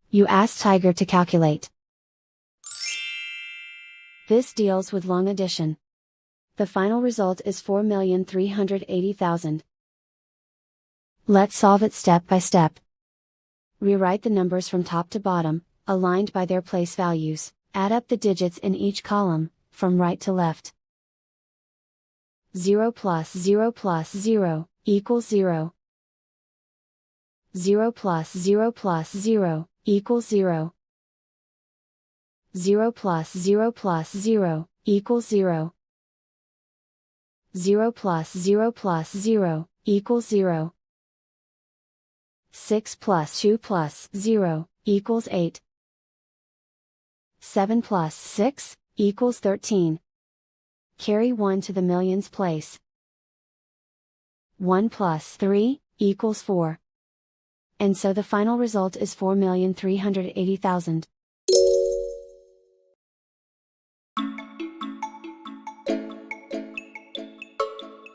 You ask Tiger to calculate. This deals with long addition. The final result is 4,380,000. Let's solve it step by step. Rewrite the numbers from top to bottom, aligned by their place values. Add up the digits in each column, from right to left. 0 plus 0 plus 0, equals 0. 0 plus 0 plus 0, equals 0. 0 plus 0 plus 0, equals 0. 0 plus 0 plus 0, equals 0. 6 plus 2 plus 0, equals 8. 7 plus 6, equals 13. Carry 1 to the millions place. 1 plus 3, equals 4. And so the final result is 4,380,000.